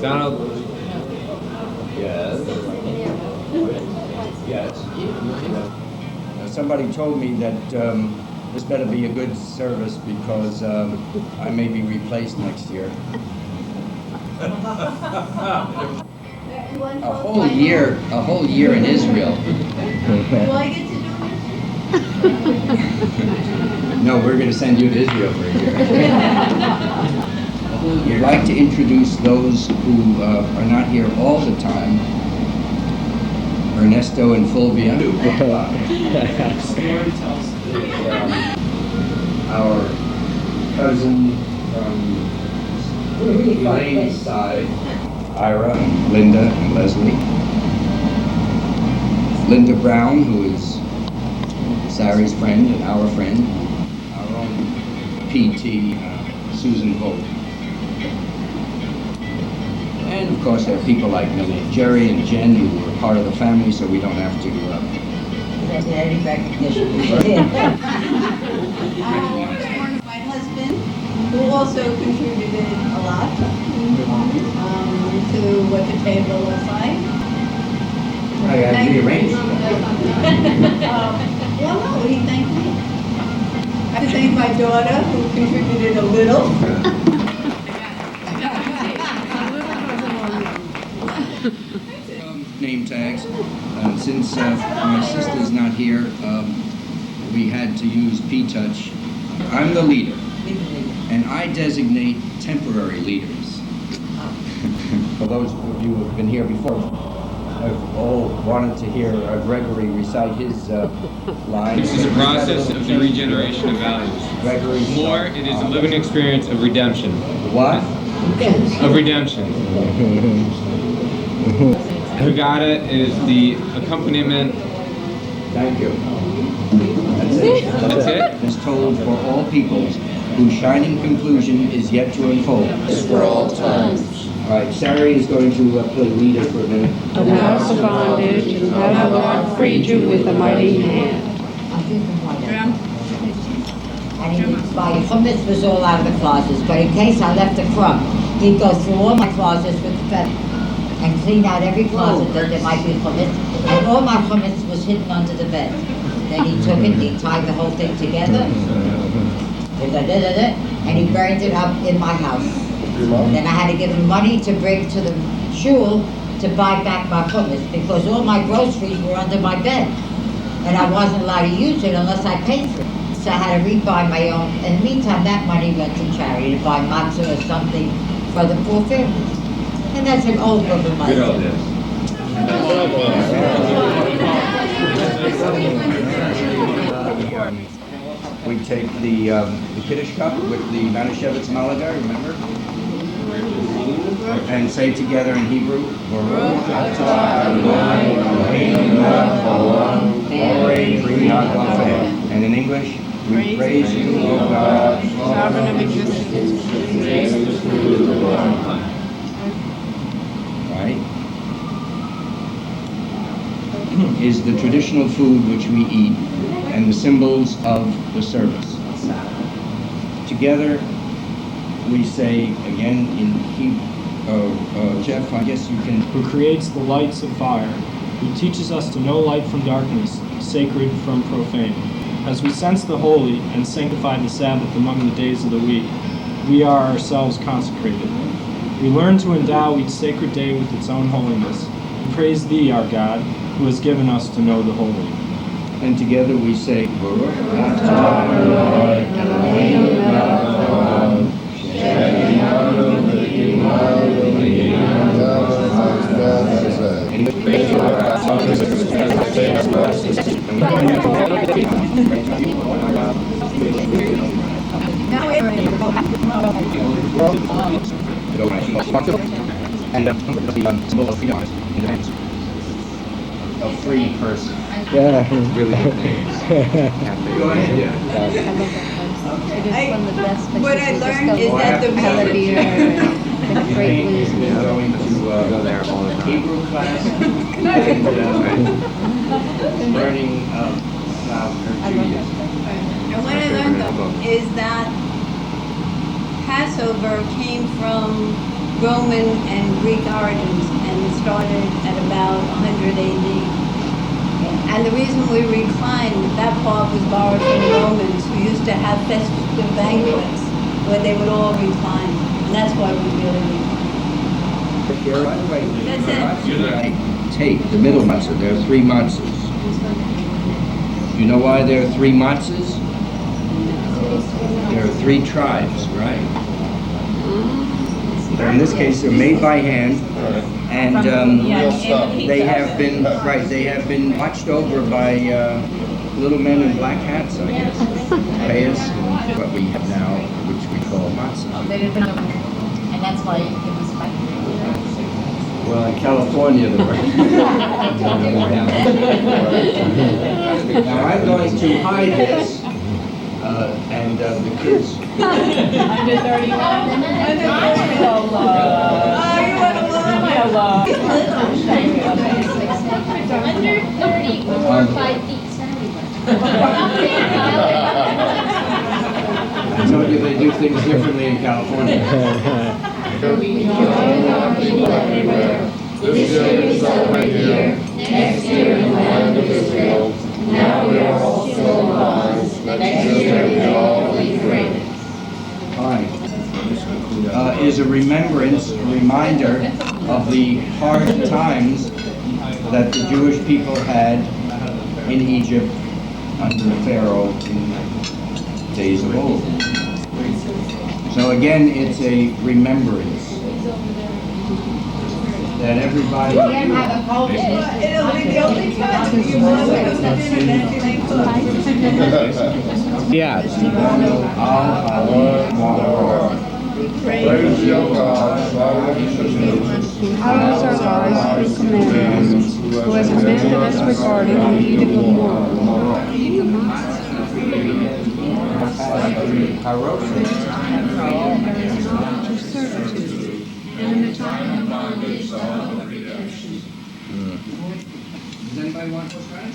Donald. Yes. Yes. Somebody told me that this better be a good service because I may be replaced next year. A whole year in Israel. Do I get to do this? No, we're going to send you to Israel for a year. We'd like to introduce those who are not here all the time. Ernesto and Fulvia. Our cousin from Elaine's side, Ira, and Linda, and Leslie. Linda Brown, who is Sari's friend and our friend. Our own PT, Susan Holt. And of course there are people like Jerry and Jen who were part of the family, so we don't have to Any recognition. My husband, who also contributed a lot to what the table looks like. I got to rearrange Well, no, he thanked me. I have to thank my daughter, who contributed a little. Name tags. Since my sister's not here, we had to use P-Touch. I'm the leader, and I designate temporary leaders. For those of you who have been here before, I've all wanted to hear Gregory recite his line. This is a process of the regeneration of values. Gregory's More, it is a living experience of redemption. What? Of redemption. Haggadah is the accompaniment. Thank you. That's it. That's it? Is told for all peoples, whose shining conclusion is yet to unfold. It's for all times. All right, Sari is going to play leader for a minute. Of house of bondage, and how the Lord freed you with a mighty hand. And my hummus was all out of the closets, but in case I left a crumb, he'd go through all my closets with the feather and clean out every closet that there might be hummus, and all my hummus was hidden under the bed. Then he took it, he tied the whole thing together, and he burned it up in my house. Then I had to give him money to bring to the shul to buy back my hummus, because all my groceries were under my bed, and I wasn't allowed to use it unless I paid for it. So I had to rebuy my own. In the meantime, that money went to charity to buy matzah or something for the poor families. And that's an old book of mine. Good old days. We take the Kiddush cup with the Manischewitz Malaga, remember? And say together in Hebrew, Baruch atah Adonai Eloheinu melech haolam, borei pri ha'olam. And in English, we praise you, O God, Sovereign of existence. right? Is the traditional food which we eat and the symbols of the service. Together, we say again in Hebrew, Jeff, I guess you can. Who creates the lights of fire, who teaches us to know light from darkness, sacred from profane. As we sense the holy and sanctify the Sabbath among the days of the week, we are ourselves consecrated. We learn to endow each sacred day with its own holiness. We praise Thee, our God, who has given us to know the holy. And together we say, Baruch atah Adonai Eloheinu melech haolam, and the symbol of freedom in the hands. A free person. Yeah. Really good names. Go ahead, yeah. What I learned is that the Elaine is going to go there all the time. Hebrew class and learning about her Judaism. is that Passover came from Roman and Greek origins and started at about 100 AD. And the reason we recline, that part was borrowed from the Romans, who used to have festive banquets where they would all recline. And that's why we really recline. By the way, That's it. I take the middle matzah. There are 3 matzahs. You know why there are 3 matzahs? There are 3 tribes, right? In this case, they're made by hand, and they have been They have been watched over by little men in black hats, I guess. Payas, what we have now, which we call matzah. And that's why it was like. Well, in California, now I'm going to hide this, and the kids. Under 31. Oh, you want to love it? Under 30 or 5 feet. I told you they do things differently in California. This year we celebrate here, next year in the land of Israel. Now we are all still in bonds, next year we all be free. Fine. Is a remembrance, a reminder of the hard times that the Jewish people had in Egypt under Pharaoh in days of old. So again, it's a remembrance that everybody. You can't have a cold. It'll be the only time you want to come in and Yeah. Praise your God, Ours are lives through commandments, who has commanded us regarding the eating of world. Does anybody want to try?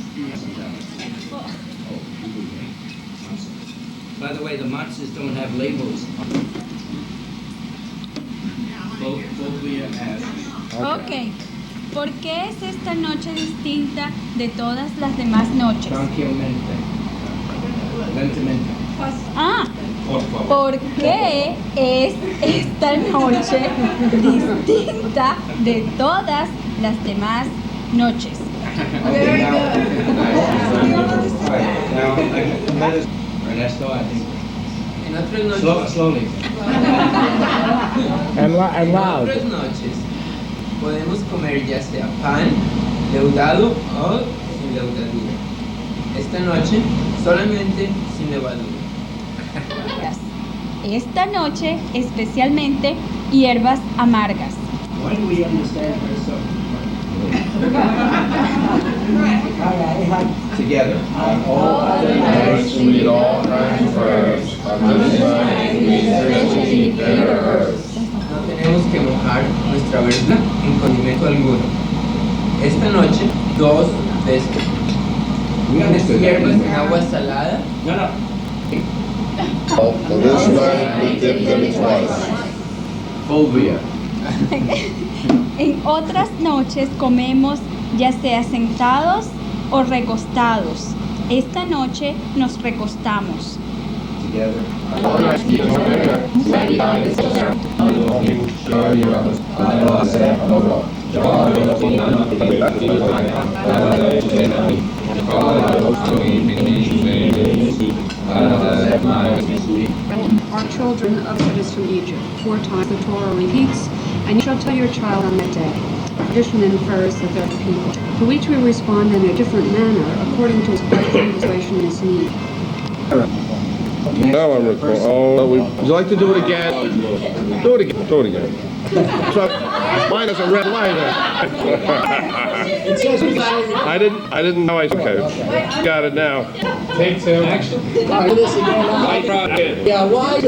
By the way, the matzahs don't have labels. Ok. ¿Por qué es esta noche distinta de todas las demás noches? Tranquilamente. Lentamente. ¿Por qué es esta noche distinta de todas las demás noches? Okay, now, Ernesto, I think. Slowly. And loud. En otras noches podemos comer ya sea pan, leudado o sin levadura. Esta noche solamente sin levadura. Esta noche especialmente hierbas amargas. Why do we understand her so? Together. On all other nights we eat all kinds of herbs. On this night we eat bitter herbs. No tenemos que mojar nuestra verdura en condimento alguno. Esta noche, 2 veces. Unas hierbas en agua salada. No. For this night we dip them twice. Fulvia. En otras noches comemos ya sea sentados o recostados. Esta noche nos recostamos. Together. Our children of Exodus from Egypt. 4 times the Torah repeats, and you shall tell your child on that day. Tradition infers that there are people. To each we respond in a different manner, according to his situation and his need. Now I'm recording. Would you like to do it again? Do it again. So, mine is a red light. It says I didn't know I okay. Got it now. Take two. Action. this again. Yeah, why?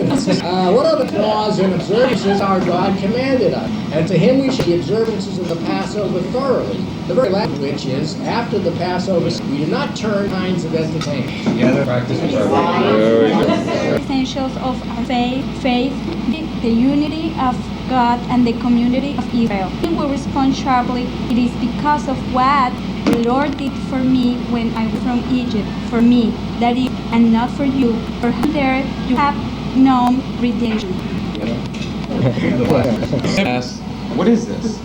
What are the laws and observances our God commanded us? And to him we should the observances of the Passover thoroughly. The very last of which is, after the Passover, we do not turn kinds of entertainment. Together. Practice Essentials of our faith, the unity of God and the community of Israel. We will respond sharply. It is because of what the Lord did for me when I was from Egypt, for me, that is, and not for you. For there you have known redemption. Asked, what is this?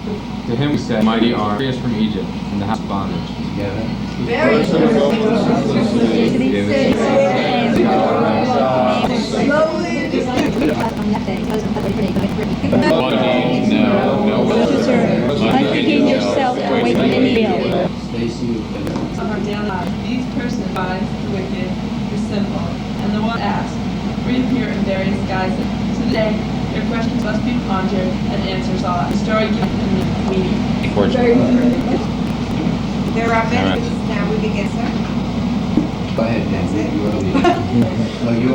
To him we said, mighty arm, free us from Egypt, from the house of bondage. Together. Very Not forget yourself away from any ill. These personifies the wicked, the simple, and the one asked, reappear in various guises. Today, their questions must be pondered and answers sought. The story given meaning. There are many. Now we begin, sir. Go ahead, Nancy. You are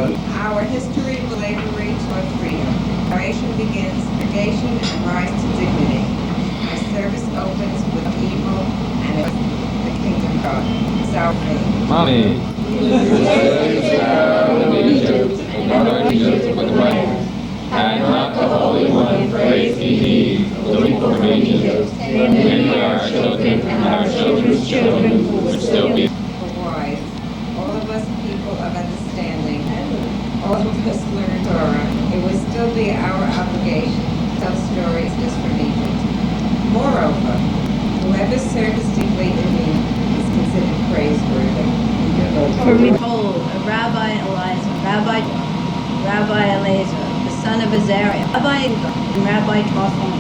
leading. Our history of slavery toward freedom. Narration begins negation and rise to dignity. Our service opens with evil and the kingdom God. Mommy. Had not the Holy One praised thee, looking for ages, and our children and our children's children would still be. Wise, all of us people of understanding, all of us learn Torah, it would still be our obligation to tell stories just from Egypt. Moreover, whoever serves deeply in me is considered praiseworthy. For behold, a Rabbi Elazar, the son of Azariah, Rabbi and Rabbi Tophon.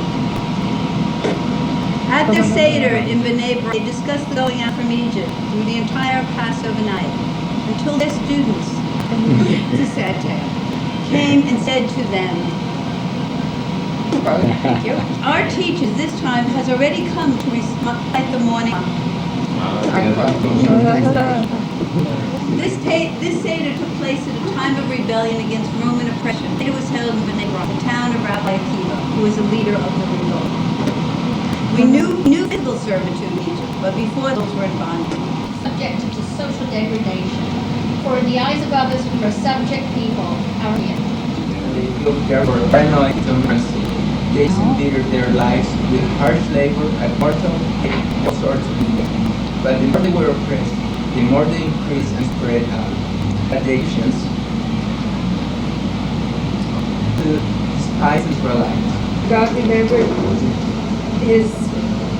At their Seder in Bnei Brak, they discussed the going out from Egypt through the entire Passover night, until their students, it's a sad tale, came and said to them, thank you. Our teacher this time has already come to recite the morning. This Seder took place at a time of rebellion against Roman oppression. It was held in Bnei Brak, the town of Rabbi Akiva, who was a leader of the revolt. We knew physical servitude in Egypt, but before those were in bondage. Subjected to social degradation. For in the eyes of others, we are subject people, our kin. They look for paranoid democracy. They embittered their lives with harsh labor and mortal all sorts of evil. But the more they were oppressed, the more they increased and spread out. Addictions to despise Israelites. God remembered his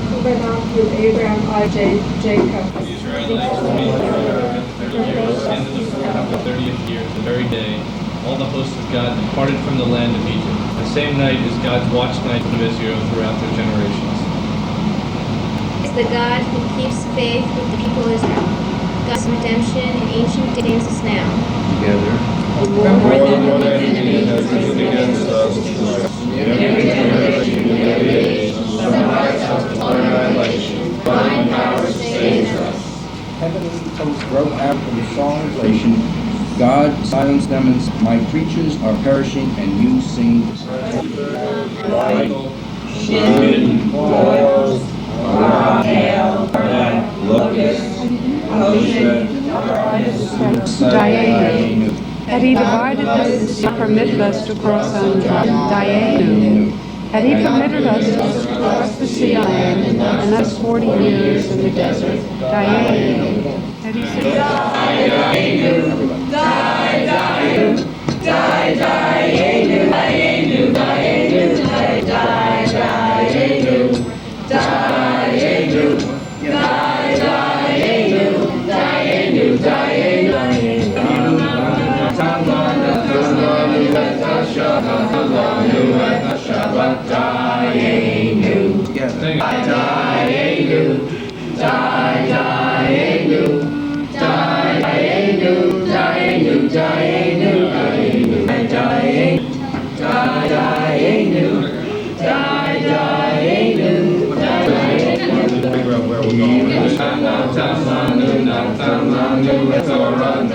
covenant with Abraham, Isaac, Jacob. The Israelites remained there for 30 years. At the end of the 30th year, the very day, all the hosts of God departed from the land of Egypt. The same night is God's watch night of Israel throughout their generations. Is the God who keeps faith with the people of Israel. God's redemption in ancient days is now. Together. More than one enemy has risen against us. Every generation in every age, some rise up to annihilation. Divine power saves us. Heavenly hosts broke out from songration. God silenced them, and my creatures are perishing, and you sing. Michael, Shin, Wars, Hail, Locust, Ocean, Dayenu. Had he divided us, not permitted us to cross on Dayenu. Had he permitted us to cross the sea on land, and us 40 years in the desert. Dayenu. Had he said, Dayenu, Dayenu, Dayenu, Dayenu, Dayenu, Dayenu, Dayenu, Dayenu, Dayenu, Did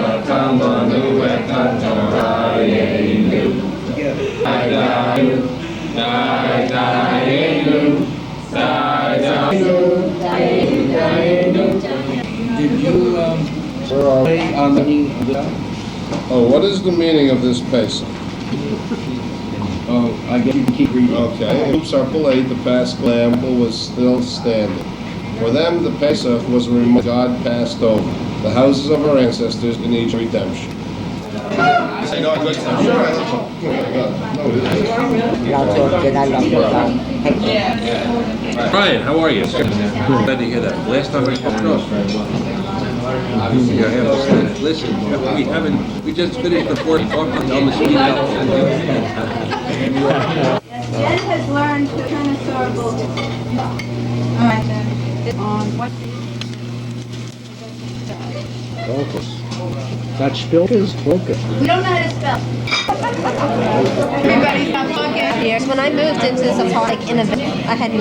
you play on the meaning of that? Oh, what is the meaning of this Pesach? Oh, I guess you can keep reading. Okay. Oops, Arpal 8, the Paschal Lamb was still standing. For them, the Pesach was a reminder God passed over the houses of our ancestors in Egypt redemption. Brian, how are you? Glad to hear that. Last time I obviously I have to say that. Listen, we just finished the fourth talk on the speed up. Jen has learned to turn a circle. On what? That spilled is focus. We don't know how to spell. Everybody stop talking here. When I moved into this apartment, in a I had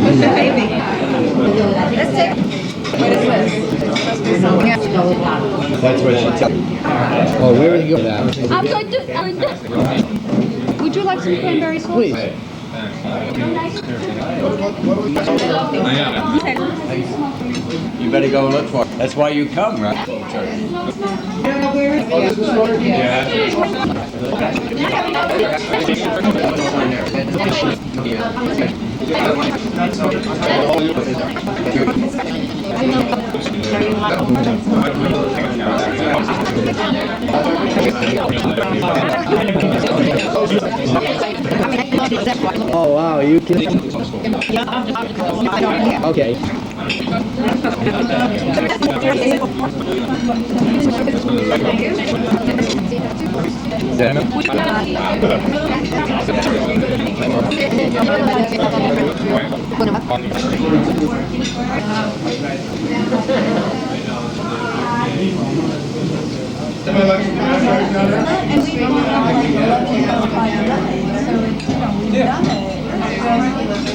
What's the baby? Let's take. What is this? That's what she told me. Oh, where are you going now? I'm going to. Would you like some cranberry sauce? Please. You better go and look for it. That's why you come, right? Oh, wow, you can. Okay.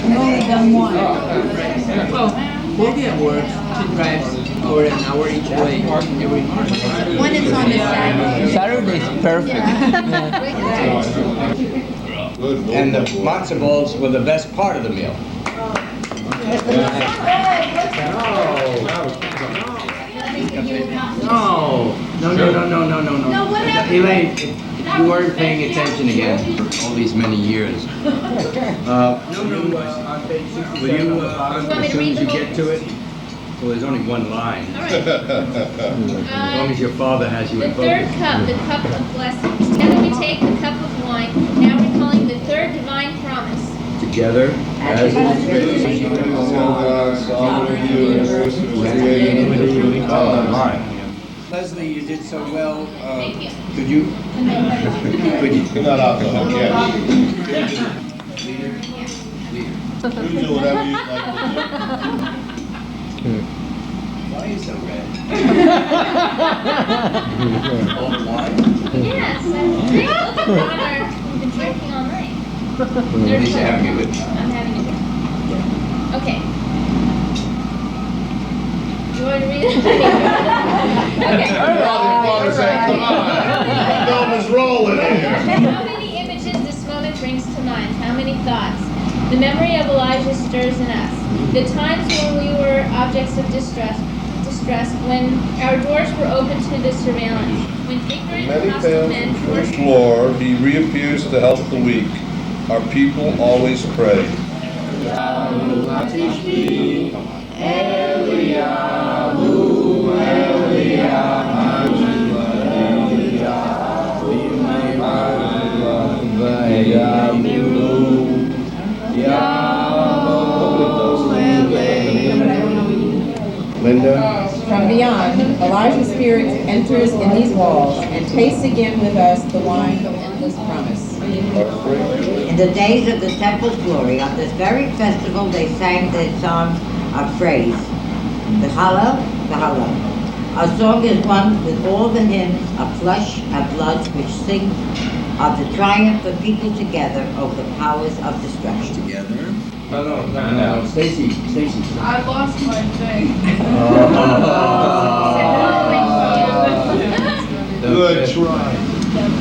We've only done one. Well, we'll get work to drive over an hour each way every morning. One is on the Saturday. Saturday's perfect. And the matzo balls were the best part of the meal. No. Elaine, you weren't paying attention again all these many years. Will you, as soon as you get to it? Well, there's only one line. As long as your father has you in The focus. third cup, the cup of blessing. Together we take the cup of wine, now recalling the third divine promise. Together, as Leslie, you did so well. Thank you. Could you? Could you? You're not out there, okay. Leader? You do whatever you like to do. Why are you so red? Yes, I'm drinking. Look at water. We've been drinking all night. At least you're having a good time. I'm having a drink. Okay. Do you want to read it? Okay. Father said, come on. Film is rolling here. How many images this moment brings to mind? How many thoughts? The memory of Elijah stirs in us. The times when we were objects of distress, when our doors were open to the surveillance, when ignorant Many hostile fails men to the forced floor, he reappears to help the weak. Our people always pray. enters in these walls and tastes again with us the wine of endless promise. In the days of the temple's glory, on this very festival, they sang the song of praise. The Hallel, the Hallel. Our song is one with all the hymns of flesh and blood which sing of the triumph of people together over the powers of destruction. Together. No. Stacy. I lost my thing. Good try.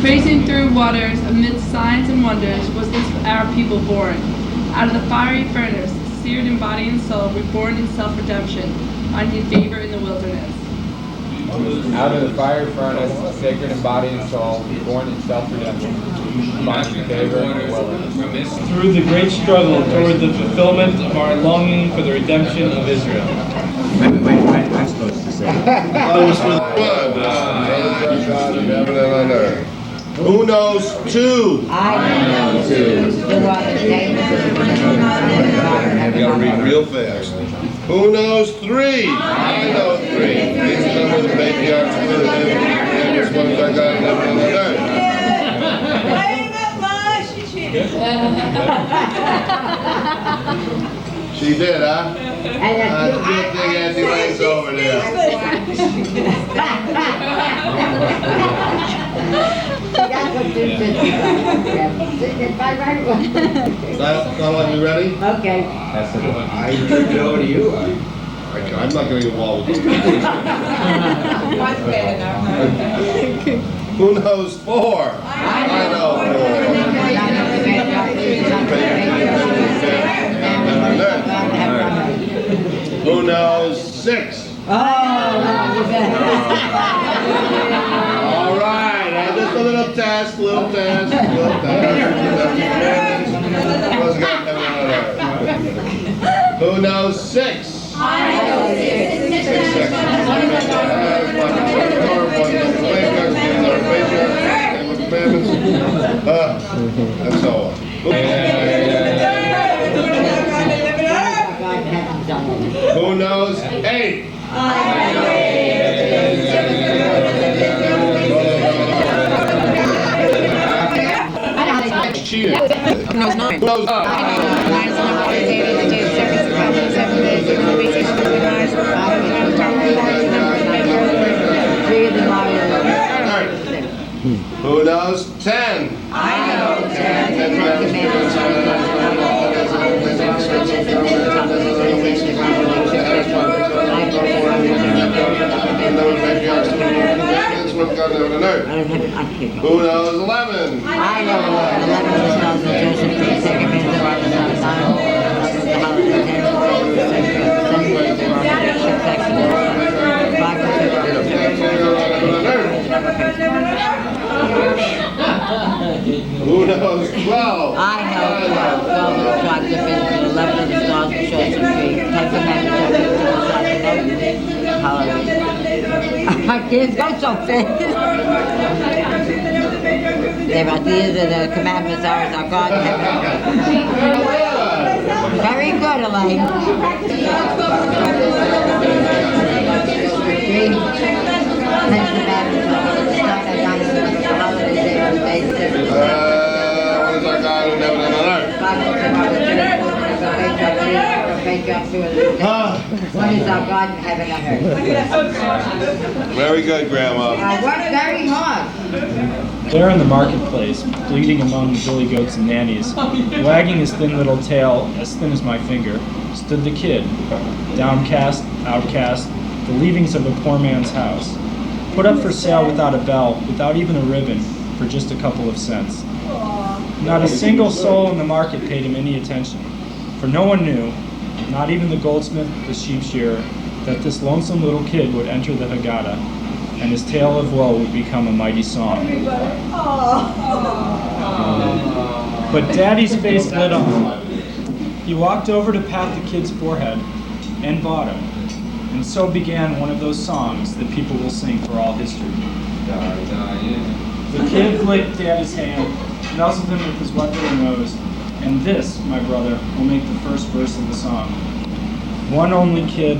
Praising through waters amidst signs and wonders was this our people born. Out of the fiery furnace, seared in body and soul, reborn in self-redemption, finding favor in the wilderness. Out of the fiery furnace, sacred in body and soul, born in self-redemption, finding favor in the wilderness. Through the great struggle toward the fulfillment of our longing for the redemption of Israel. Wait, I'm supposed to say. Who knows two? I know two. Who are the names of the You gotta read real fast. Who knows three? I know three. These number the patriarchs with them. This one's I got never on the earth. She did, huh? Good thing Auntie Lane's over there. Donald, you ready? Okay. I turn it over to you. I'm not going to get wall with this. Who knows four? I know four. Who knows six? All right, just a little test. Who knows six? I know and so on. Who knows eight? Cheated. Who knows nine? Who knows Who knows 10? I know 10. Who knows 11? I know 11 was known as Joseph, the second man of the Ark of the Who knows 12? I know 12 of the tribes of Israel, 11 of the stars which shows the tree, 10 commandments of the Hallelujah. I can't go so fast. These are the commandments ours, our God in heaven. Very good, Elaine. 10 commandments of the what is our God in heaven and on earth? What is our God in heaven and earth? Very good, Grandma. I worked very hard. There in the marketplace, bleating among the billy goats and nannies, wagging his thin little tail as thin as my finger, stood the kid, downcast, outcast, the leavings of a poor man's house, put up for sale without a bell, without even a ribbon, for just a couple of cents. Not a single soul in the market paid him any attention, for no one knew, not even the goldsmith, the sheep shearer, that this lonesome little kid would enter the Haggadah, and his tale of woe would become a mighty song. But Daddy's face lit up. He walked over to pat the kid's forehead and bought him, and so began one of those songs that people will sing for all history. The kid licked Daddy's hand, nuzzled him with his wet little nose, and this, my brother, will make the first verse of the song. One only kid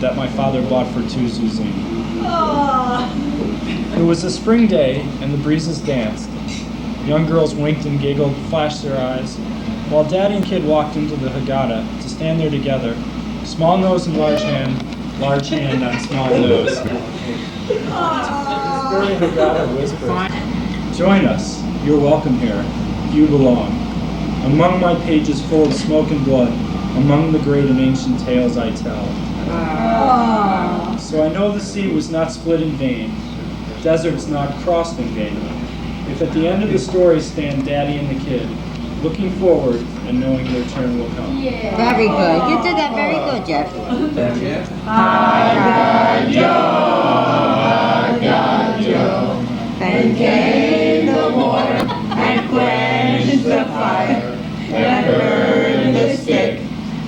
that my father bought for 2 zuzim. It was a spring day, and the breezes danced. Young girls winked and giggled, flashed their eyes, while Daddy and Kid walked into the Haggadah to stand there together, small nose and large hand on small nose. Very Haggadah whisper. Join us. You're welcome here. You belong. Among my pages full of smoke and blood, among the great and ancient tales I tell. So I know the sea was not split in vain, deserts not crossed in vain. If at the end of the story stand Daddy and the Kid, looking forward and knowing their turn will come. Yeah. Very good. You did that very good, Jeff. And came the water and quenched the fire that burned the stick,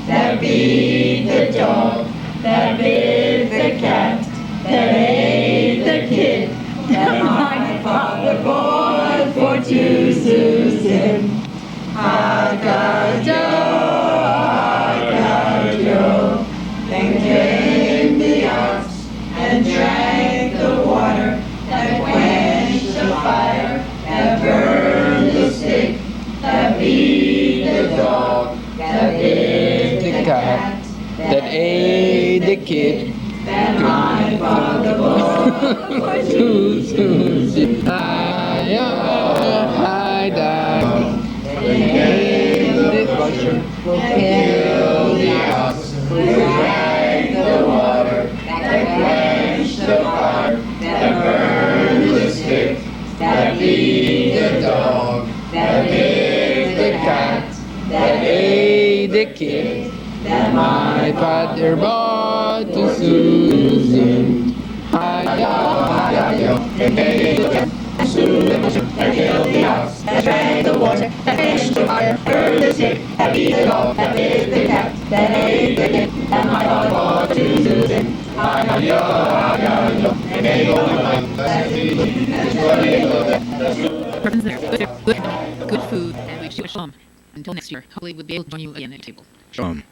that beat the dog, that bit the cat, that ate the kid, that my father bought for 2 zuzim. Haggadah, Haggadah. Then came the ox and drank the water that quenched the fire, that burned the stick, that beat the dog, that bit the cat, that ate the kid, that my father bought for 2 zuzim. Then came the butcher who killed the ox, who drank the water that quenched the fire, that burned the stick, that beat the dog, that bit the cat, that ate the kid, that my father bought to zuzim. Then came the cat, that killed the ox, that drank the water, that quenched the fire, burned the stick, that beat the dog, that bit the cat, that ate the kid, that my father bought to zuzim. Good food, and we wish you a shalom. Until next year, hopefully we'll be able to join you again at the table. Shalom.